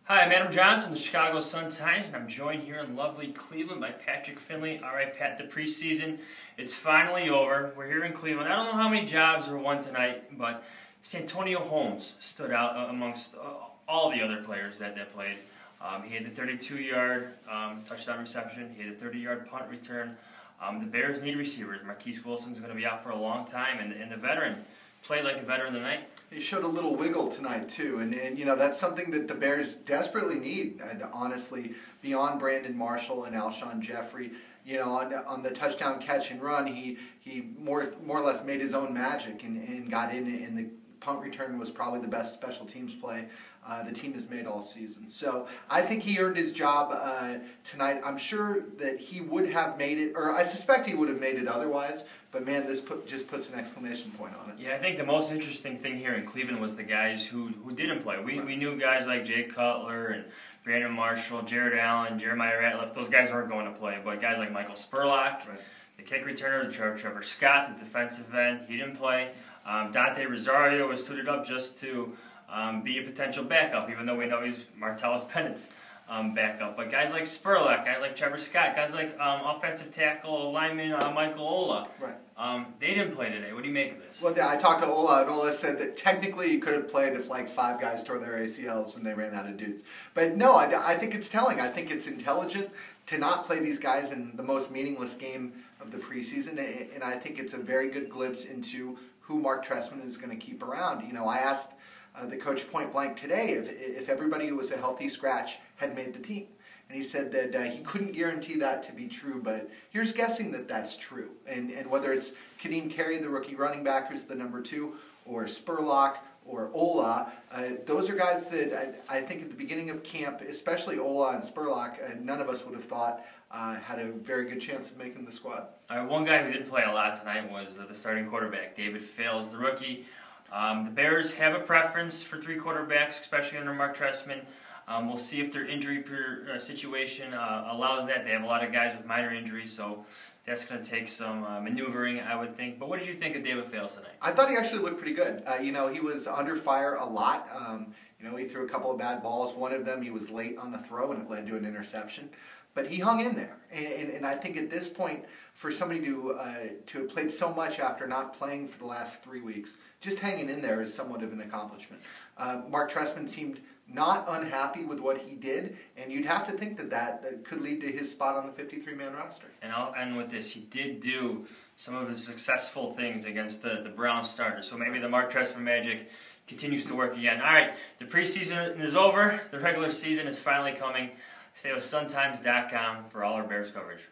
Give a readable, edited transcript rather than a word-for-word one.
Hi, I'm Adam Jahns from the Chicago Sun-Times, and I'm joined here in lovely Cleveland by Patrick Finley. All right, Pat, the preseason, it's finally over. We're here in Cleveland. I don't know how many jobs were won tonight, but Santonio Holmes stood out amongst all the other players that played. He had the 32-yard touchdown reception. He had a 30-yard punt return. The Bears need receivers. Marquise Wilson's going to be out for a long time, and the veteran played like a veteran tonight. He showed a little wiggle tonight too, and you know that's something that the Bears desperately need. And honestly, beyond Brandon Marshall and Alshon Jeffrey, you know, on the touchdown catch and run, he more or less made his own magic and got in. And the punt return was probably the best special teams play the team has made all season. So I think he earned his job tonight. I'm sure that he would have made it, or I suspect he would have made it otherwise. But man, this just puts an exclamation point on it. Yeah, I think the most interesting thing here in Cleveland was the guys who didn't play. We knew guys like Jay Cutler and Brandon Marshall, Jared Allen, Jeremiah Ratliff. Those guys aren't going to play. But guys like Michael Spurlock, the kick returner, Trevor Scott, the defensive end, he didn't play. Dante Rosario was suited up just to be a potential backup, even though we know he's Martellus Bennett's backup. But guys like Spurlock, guys like Trevor Scott, guys like offensive tackle lineman Michael Ola, they didn't play today. What do you make of this? Well, yeah, I talked to Ola, and Ola said that technically he could have played if like 5 guys tore their ACLs and they ran out of dudes. But no, I think it's telling. I think it's intelligent to not play these guys in the most meaningless game of the preseason, and I think it's a very good glimpse into who Mark Trestman is going to keep around. You know, I asked the coach point blank today if everybody who was a healthy scratch had made the team. And he said that he couldn't guarantee that to be true, but here's guessing that that's true. And whether it's Kadeem Carey, the rookie running back, who's the number 2, or Spurlock, or Ola, those are guys that I think at the beginning of camp, especially Ola and Spurlock, none of us would have thought had a very good chance of making the squad. One guy who did play a lot tonight was the starting quarterback, David Fales, the rookie. The Bears have a preference for 3 quarterbacks, especially under Mark Trestman. We'll see if their injury situation allows that. They have a lot of guys with minor injuries, so that's going to take some maneuvering, I would think. But what did you think of David Fales tonight? I thought he actually looked pretty good. You know, he was under fire a lot. You know, he threw a couple of bad balls. One of them, he was late on the throw, and it led to an interception. But he hung in there. And I think at this point, for somebody to have played so much after not playing for the last 3 weeks, just hanging in there is somewhat of an accomplishment. Mark Trestman seemed not unhappy with what he did, and you'd have to think that could lead to his spot on the 53-man roster. And I'll end with this. He did do some of his successful things against the Browns starters, so maybe the Mark Trestman magic continues to work again. All right, the preseason is over. The regular season is finally coming. Stay with SunTimes.com for all our Bears coverage.